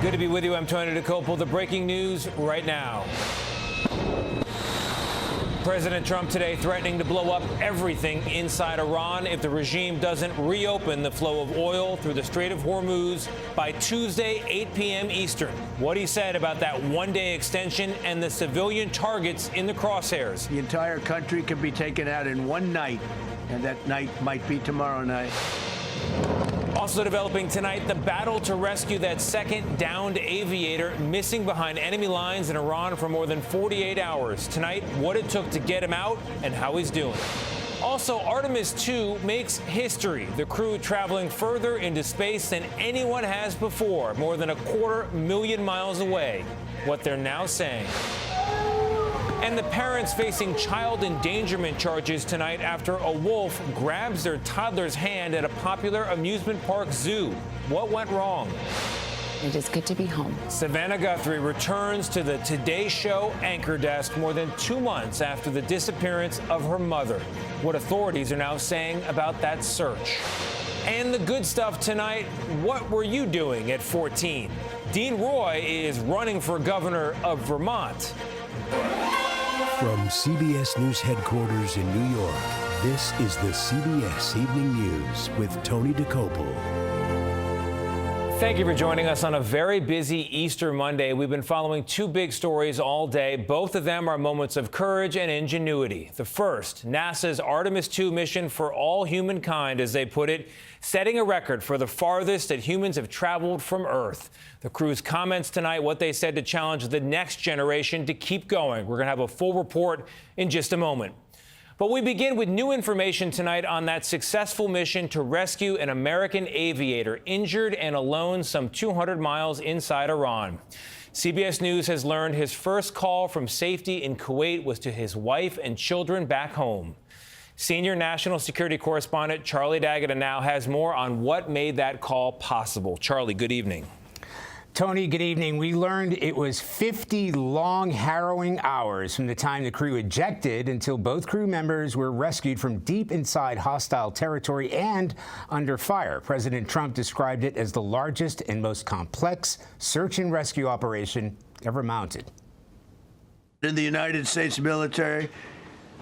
Good to be with you. I'm Tony DeCopel. The breaking news right now. President Trump today threatening to blow up everything inside Iran if the regime doesn't reopen the flow of oil through the Strait of Hormuz by Tuesday, 8 p.m. Eastern. What he said about that one-day extension and the civilian targets in the crosshairs. The entire country can be taken out in one night, and that night might be tomorrow night. Also developing tonight, the battle to rescue that second downed aviator missing behind enemy lines in Iran for more than 48 hours. Tonight, what it took to get him out and how he's doing. Also, Artemis 2 makes history. The crew traveling further into space than anyone has before, more than 250,000 miles away. What they're now saying. And the parents facing child endangerment charges tonight after a wolf grabs their toddler's hand at a popular amusement park zoo. What went wrong? It is good to be home. Savannah Guthrie returns to the Today Show anchor desk more than 2 months after the disappearance of her mother. What authorities are now saying about that search. And the good stuff tonight, what were you doing at 14? Dean Roy is running for governor of Vermont. From CBS News headquarters in New York, this is the CBS Evening News with Tony DeCopel. Thank you for joining us on a very busy Easter Monday. We've been following two big stories all day. Both of them are moments of courage and ingenuity. The first, NASA's Artemis 2 mission for all humankind, as they put it, setting a record for the farthest that humans have traveled from Earth. The crew's comments tonight, what they said to challenge the next generation to keep going. We're going to have a full report in just a moment. But we begin with new information tonight on that successful mission to rescue an American aviator injured and alone some 200 miles inside Iran. CBS News has learned his first call from safety in Kuwait was to his wife and children back home. Senior national security correspondent Charlie D'Agata now has more on what made that call possible. Charlie, good evening. Tony, good evening. We learned it was 50 long, harrowing hours from the time the crew ejected until both crew members were rescued from deep inside hostile territory and under fire. President Trump described it as the largest and most complex search and rescue operation ever mounted. In the United States military,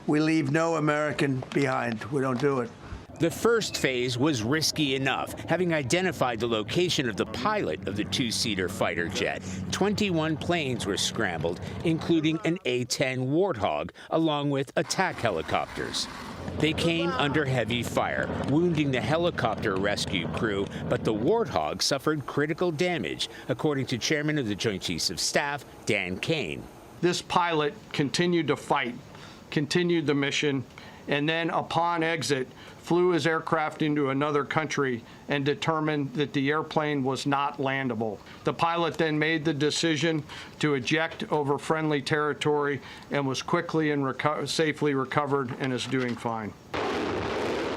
we leave no American behind. We don't do it. The first phase was risky enough, having identified the location of the pilot of the two-seater fighter jet. 21 planes were scrambled, including an A-10 Warthog, along with attack helicopters. They came under heavy fire, wounding the helicopter rescue crew, but the Warthog suffered critical damage, according to Chairman of the Joint Chiefs of Staff, Dan Kane. This pilot continued to fight, continued the mission, and then upon exit, flew his aircraft into another country and determined that the airplane was not landable. The pilot then made the decision to eject over friendly territory and was quickly and safely recovered and is doing fine.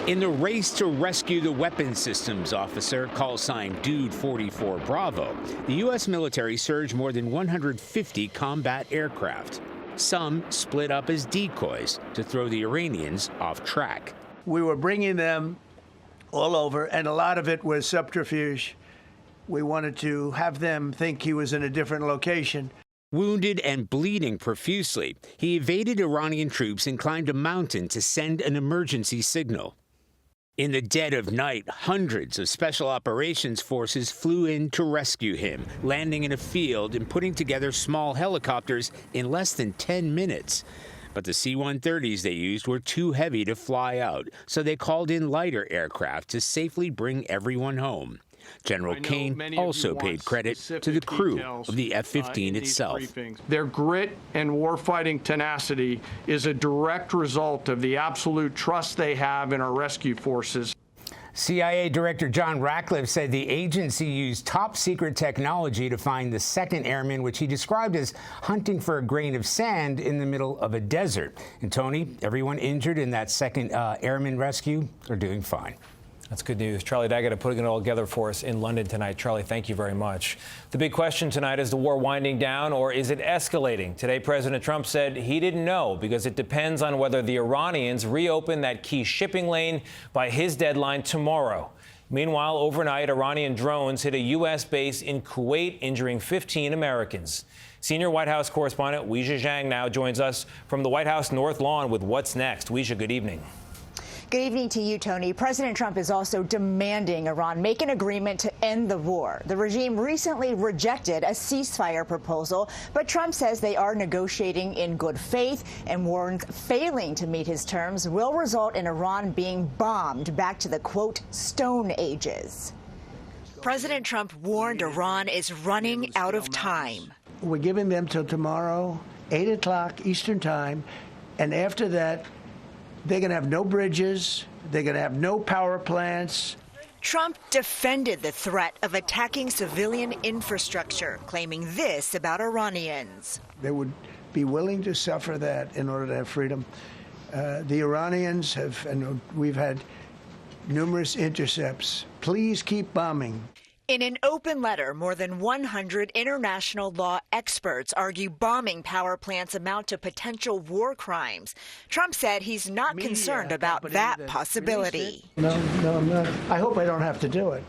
In the race to rescue the weapons systems officer, call sign Dude 44 Bravo, the U.S. military surged more than 150 combat aircraft. Some split up as decoys to throw the Iranians off track. We were bringing them all over, and a lot of it was subterfuge. We wanted to have them think he was in a different location. Wounded and bleeding profusely, he evaded Iranian troops and climbed a mountain to send an emergency signal. In the dead of night, hundreds of special operations forces flew in to rescue him, landing in a field and putting together small helicopters in less than 10 minutes. But the C-130s they used were too heavy to fly out, so they called in lighter aircraft to safely bring everyone home. General Kane also paid credit to the crew of the F-15 itself. Their grit and warfighting tenacity is a direct result of the absolute trust they have in our rescue forces. CIA Director John Ratcliffe said the agency used top-secret technology to find the second airman, which he described as hunting for a grain of sand in the middle of a desert. And, Tony, everyone injured in that second airman rescue are doing fine. That's good news. Charlie D'Agata putting it all together for us in London tonight. Charlie, thank you very much. The big question tonight, is the war winding down or is it escalating? Today, President Trump said he didn't know because it depends on whether the Iranians reopen that key shipping lane by his deadline tomorrow. Meanwhile, overnight, Iranian drones hit a U.S. base in Kuwait, injuring 15 Americans. Senior White House correspondent Weijia Zhang now joins us from the White House North Lawn with what's next. Weijia, good evening. Good evening to you, Tony. President Trump is also demanding Iran make an agreement to end the war. The regime recently rejected a ceasefire proposal, but Trump says they are negotiating in good faith and warns failing to meet his terms will result in Iran being bombed back to the, quote, Stone Ages. President Trump warned Iran is running out of time. We're giving them till tomorrow, 8 o'clock Eastern time, and after that, they're going to have no bridges. They're going to have no power plants. Trump defended the threat of attacking civilian infrastructure, claiming this about Iranians. They would be willing to suffer that in order to have freedom. The Iranians have, and we've had numerous intercepts. Please keep bombing. In an open letter, more than 100 international law experts argue bombing power plants amount to potential war crimes. Trump said he's not concerned about that possibility. No, I'm not. I hope I don't have to do it.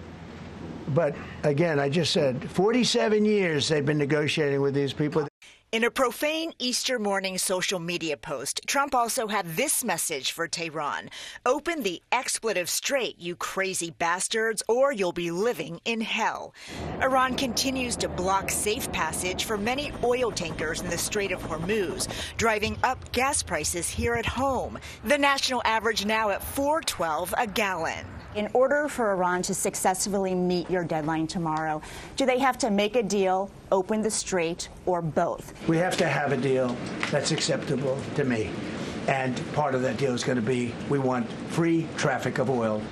But again, I just said 47 years they've been negotiating with these people. In a profane Easter morning social media post, Trump also had this message for Tehran. Open the expletive strait, you crazy bastards, or you'll be living in hell. Iran continues to block safe passage for many oil tankers in the Strait of Hormuz, driving up gas prices here at home. The national average now at $4.12 a gallon. In order for Iran to successfully meet your deadline tomorrow, do they have to make a deal, open the strait, or both? We have to have a deal that's acceptable to me. And part of that deal is going to be we want free traffic of oil.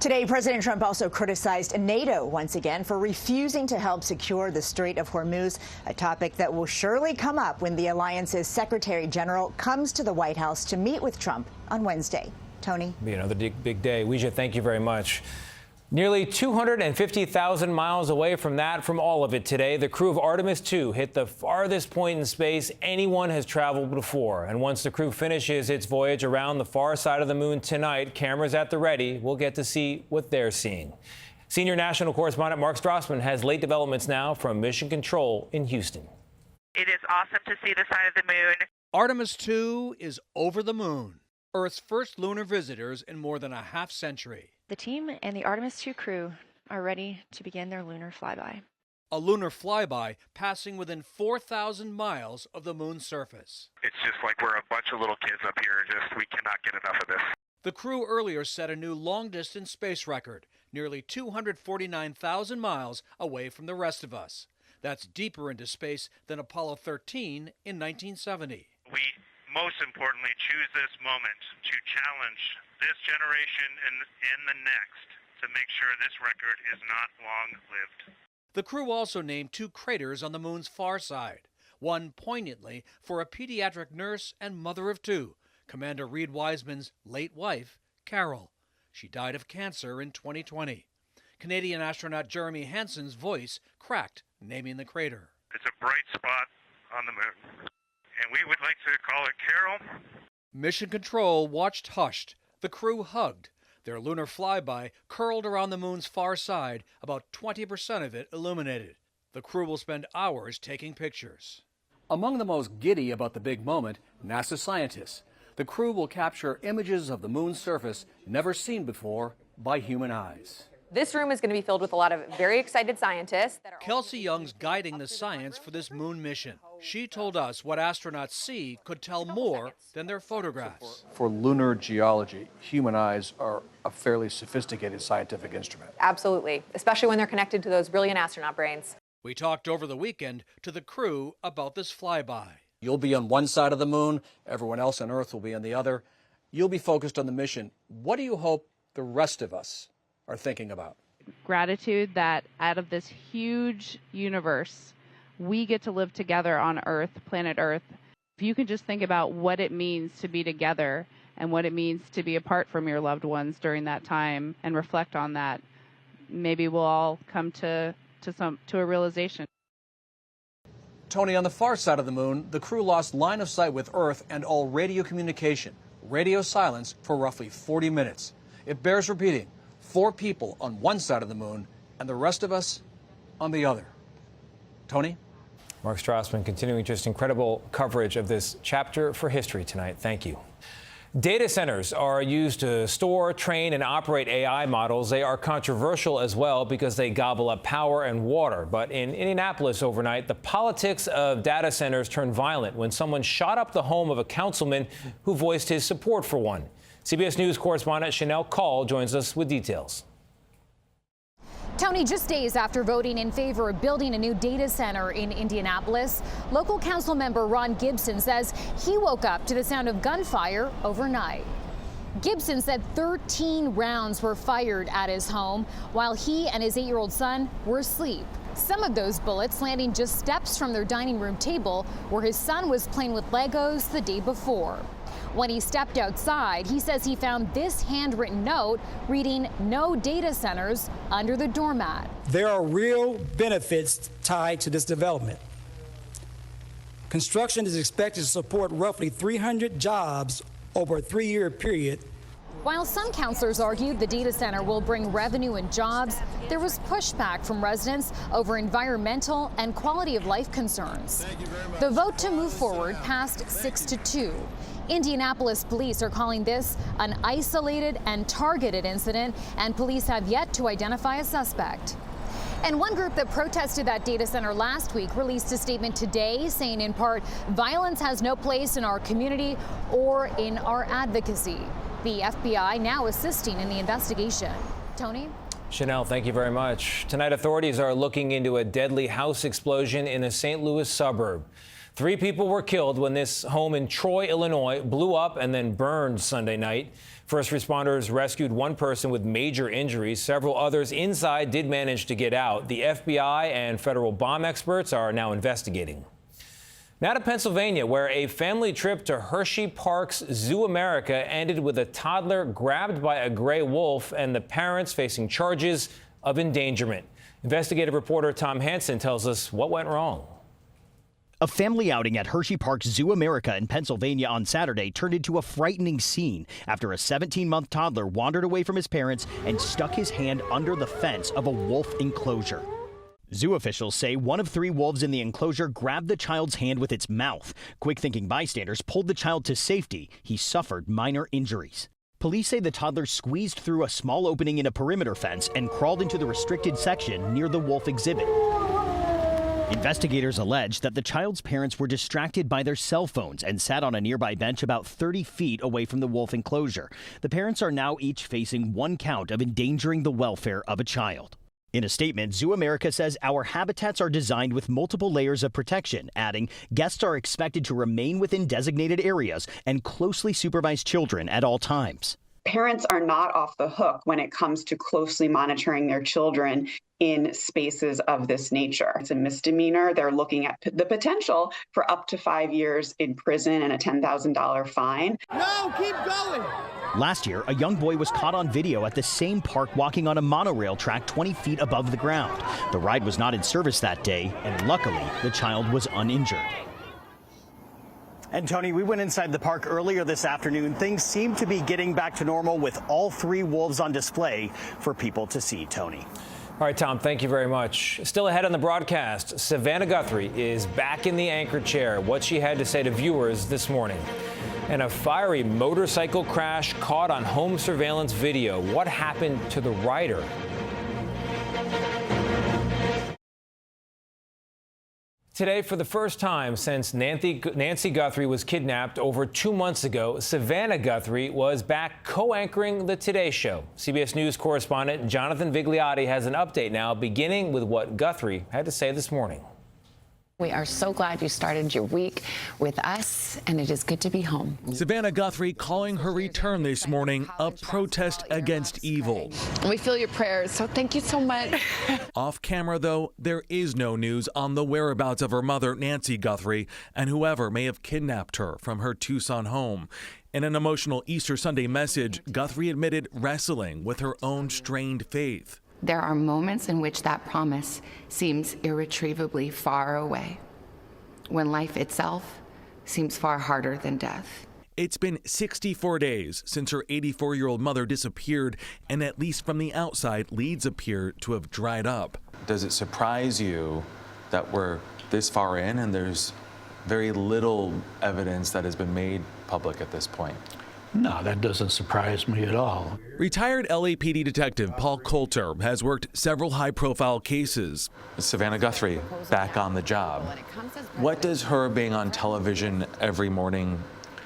Today, President Trump also criticized NATO once again for refusing to help secure the Strait of Hormuz, a topic that will surely come up when the alliance's Secretary General comes to the White House to meet with Trump on Wednesday. Tony? Be another big day. Weijia, thank you very much. Nearly 250,000 miles away from all of it today, the crew of Artemis II hit the farthest point in space anyone has traveled before. And once the crew finishes its voyage around the far side of the moon tonight, cameras at the ready, we'll get to see what they're seeing. Senior national correspondent Mark Strassman has late developments now from Mission Control in Houston. It is awesome to see the side of the moon. Artemis II is over the moon, Earth's first lunar visitors in more than a half century. The team and the Artemis II crew are ready to begin their lunar flyby. A lunar flyby passing within 4,000 miles of the moon's surface. It's just like we're a bunch of little kids up here. We cannot get enough of this. The crew earlier set a new long-distance space record, nearly 249,000 miles away from the rest of us. That's deeper into space than Apollo 13 in 1970. We most importantly choose this moment to challenge this generation and the next to make sure this record is not long-lived. The crew also named 2 craters on the moon's far side, one poignantly for a pediatric nurse and mother of 2, Commander Reed Wiseman's late wife, Carol. She died of cancer in 2020. Canadian astronaut Jeremy Hansen's voice cracked, naming the crater. It's a bright spot on the moon, and we would like to call it Carol. Mission Control watched hushed. The crew hugged. Their lunar flyby curled around the moon's far side, about 20% of it illuminated. The crew will spend hours taking pictures. Among the most giddy about the big moment, NASA scientists. The crew will capture images of the moon's surface never seen before by human eyes. This room is going to be filled with a lot of very excited scientists. Kelsey Young's guiding the science for this moon mission. She told us what astronauts see could tell more than their photographs. For lunar geology, human eyes are a fairly sophisticated scientific instrument. Absolutely, especially when they're connected to those brilliant astronaut brains. We talked over the weekend to the crew about this flyby. You'll be on one side of the moon, everyone else on Earth will be on the other. You'll be focused on the mission. What do you hope the rest of us are thinking about? Gratitude that out of this huge universe, we get to live together on Earth, planet Earth. If you can just think about what it means to be together and what it means to be apart from your loved ones during that time and reflect on that, maybe we'll all come to a realization. Tony, on the far side of the moon, the crew lost line of sight with Earth and all radio communication. Radio silence for roughly 40 minutes. It bears repeating. 4 people on one side of the moon and the rest of us on the other. Tony? Mark Strassman continuing just incredible coverage of this chapter for history tonight. Thank you. Data centers are used to store, train, and operate AI models. They are controversial as well because they gobble up power and water. But in Indianapolis overnight, the politics of data centers turned violent when someone shot up the home of a councilman who voiced his support for one. CBS News correspondent Chanel Call joins us with details. Tony, just days after voting in favor of building a new data center in Indianapolis, local council member Ron Gibson says he woke up to the sound of gunfire overnight. Gibson said 13 rounds were fired at his home while he and his 8-year-old son were asleep. Some of those bullets landing just steps from their dining room table where his son was playing with Legos the day before. When he stepped outside, he says he found this handwritten note reading "No data centers" under the doormat. There are real benefits tied to this development. Construction is expected to support roughly 300 jobs over a 3-year period. While some councilors argued the data center will bring revenue and jobs, there was pushback from residents over environmental and quality of life concerns. The vote to move forward passed 6-2. Indianapolis police are calling this an isolated and targeted incident, and police have yet to identify a suspect. And one group that protested that data center last week released a statement today saying in part, violence has no place in our community or in our advocacy. The FBI now assisting in the investigation. Tony? Chanel, thank you very much. Tonight, authorities are looking into a deadly house explosion in a St. Louis suburb. 3 people were killed when this home in Troy, Illinois, blew up and then burned Sunday night. First responders rescued one person with major injuries. Several others inside did manage to get out. The FBI and federal bomb experts are now investigating. Now to Pennsylvania, where a family trip to Hershey Park's Zoo America ended with a toddler grabbed by a gray wolf and the parents facing charges of endangerment. Investigative reporter Tom Hansen tells us what went wrong. A family outing at Hershey Park's Zoo America in Pennsylvania on Saturday turned into a frightening scene after a 17-month toddler wandered away from his parents and stuck his hand under the fence of a wolf enclosure. Zoo officials say one of 3 wolves in the enclosure grabbed the child's hand with its mouth. Quick-thinking bystanders pulled the child to safety. He suffered minor injuries. Police say the toddler squeezed through a small opening in a perimeter fence and crawled into the restricted section near the wolf exhibit. Investigators allege that the child's parents were distracted by their cell phones and sat on a nearby bench about 30 feet away from the wolf enclosure. The parents are now each facing 1 count of endangering the welfare of a child. In a statement, Zoo America says our habitats are designed with multiple layers of protection, adding guests are expected to remain within designated areas and closely supervise children at all times. Parents are not off the hook when it comes to closely monitoring their children in spaces of this nature. It's a misdemeanor. They're looking at the potential for up to 5 years in prison and a $10,000 fine. No, keep going. Last year, a young boy was caught on video at the same park walking on a monorail track 20 feet above the ground. The ride was not in service that day, and luckily, the child was uninjured. And Tony, we went inside the park earlier this afternoon. Things seem to be getting back to normal with all 3 wolves on display for people to see, Tony. All right, Tom, thank you very much. Still ahead on the broadcast, Savannah Guthrie is back in the anchor chair. What she had to say to viewers this morning. And a fiery motorcycle crash caught on home surveillance video. What happened to the rider? Today, for the first time since Nancy Guthrie was kidnapped over 2 months ago, Savannah Guthrie was back co-anchoring the Today Show. CBS News correspondent Jonathan Vigliotti has an update now, beginning with what Guthrie had to say this morning. We are so glad you started your week with us, and it is good to be home. Savannah Guthrie calling her return this morning a protest against evil. We feel your prayers, so thank you so much. Off camera, though, there is no news on the whereabouts of her mother, Nancy Guthrie, and whoever may have kidnapped her from her Tucson home. In an emotional Easter Sunday message, Guthrie admitted wrestling with her own strained faith. There are moments in which that promise seems irretrievably far away, when life itself seems far harder than death. It's been 64 days since her 84-year-old mother disappeared, and at least from the outside, leads appear to have dried up. Does it surprise you that we're this far in and there's very little evidence that has been made public at this point? No, that doesn't surprise me at all. Retired LAPD detective Paul Coulter has worked several high-profile cases. Savannah Guthrie back on the job. What does her being on television every morning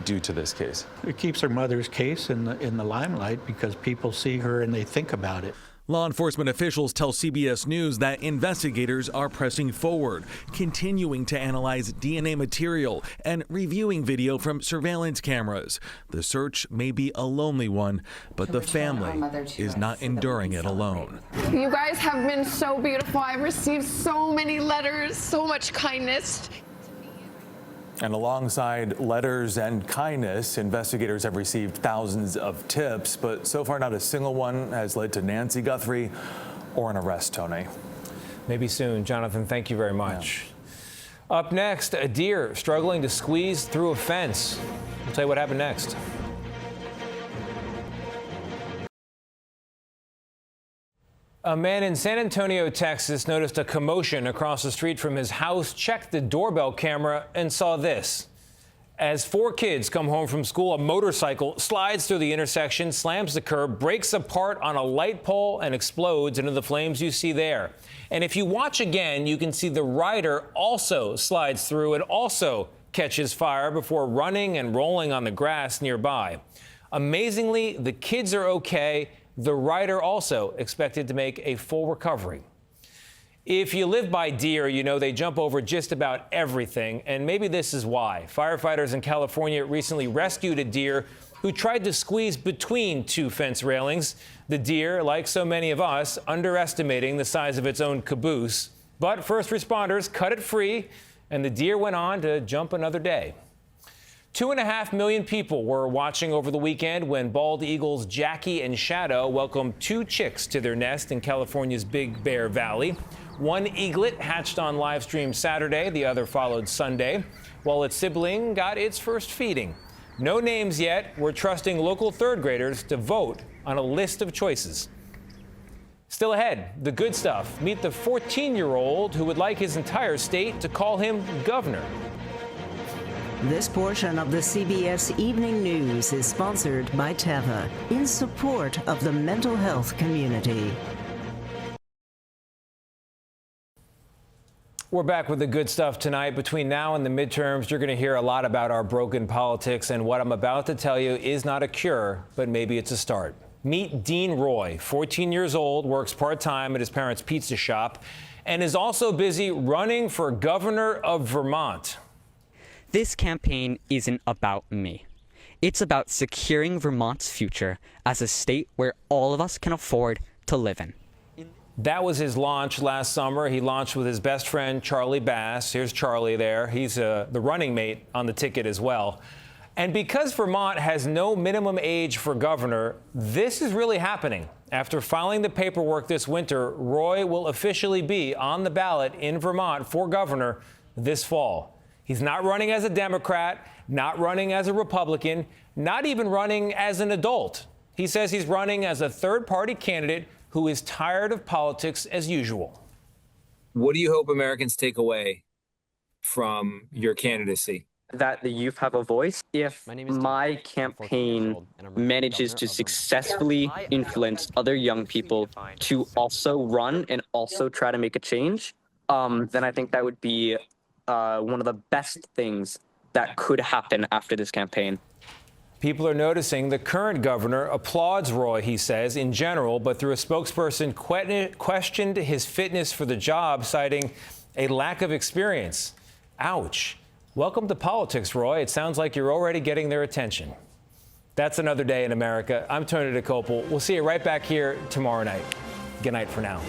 do to this case? It keeps her mother's case in the limelight because people see her and they think about it. Law enforcement officials tell CBS News that investigators are pressing forward, continuing to analyze DNA material and reviewing video from surveillance cameras. The search may be a lonely one, but the family is not enduring it alone. You guys have been so beautiful. I've received so many letters, so much kindness. And alongside letters and kindness, investigators have received thousands of tips, but so far not a single one has led to Nancy Guthrie or an arrest, Tony. Maybe soon. Jonathan, thank you very much. Yeah. Up next, a deer struggling to squeeze through a fence. We'll tell you what happened next. A man in San Antonio, Texas, noticed a commotion across the street from his house, checked the doorbell camera, and saw this. As 4 kids come home from school, a motorcycle slides through the intersection, slams the curb, breaks apart on a light pole, and explodes into the flames you see there. And if you watch again, you can see the rider also slides through and also catches fire before running and rolling on the grass nearby. Amazingly, the kids are okay. The rider also expected to make a full recovery. If you live by deer, you know they jump over just about everything, and maybe this is why. Firefighters in California recently rescued a deer who tried to squeeze between 2 fence railings. The deer, like so many of us, underestimating the size of its own caboose. But first responders cut it free, and the deer went on to jump another day. 2.5 million people were watching over the weekend when bald eagles Jackie and Shadow welcomed 2 chicks to their nest in California's Big Bear Valley. One eaglet hatched on live stream Saturday, the other followed Sunday, while its sibling got its first feeding. No names yet. We're trusting local 3rd graders to vote on a list of choices. Still ahead, the good stuff. Meet the 14-year-old who would like his entire state to call him governor. This portion of the CBS Evening News is sponsored by Teva in support of the mental health community. We're back with the good stuff tonight. Between now and the midterms, you're going to hear a lot about our broken politics, and what I'm about to tell you is not a cure, but maybe it's a start. Meet Dean Roy, 14 years old, works part-time at his parents' pizza shop, and is also busy running for governor of Vermont. This campaign isn't about me. It's about securing Vermont's future as a state where all of us can afford to live in. That was his launch last summer. He launched with his best friend, Charlie Bass. Here's Charlie there. He's the running mate on the ticket as well. And because Vermont has no minimum age for governor, this is really happening. After filing the paperwork this winter, Roy will officially be on the ballot in Vermont for governor this fall. He's not running as a Democrat, not running as a Republican, not even running as an adult. He says he's running as a third-party candidate who is tired of politics as usual. What do you hope Americans take away from your candidacy? That the youth have a voice. If my campaign manages to successfully influence other young people to also run and also try to make a change, then I think that would be one of the best things that could happen after this campaign. People are noticing. The current governor applauds Roy, he says, in general, but through a spokesperson questioned his fitness for the job, citing a lack of experience. Ouch. Welcome to politics, Roy. It sounds like you're already getting their attention. That's another day in America. I'm Tony DeCopel. We'll see you right back here tomorrow night. Good night for now.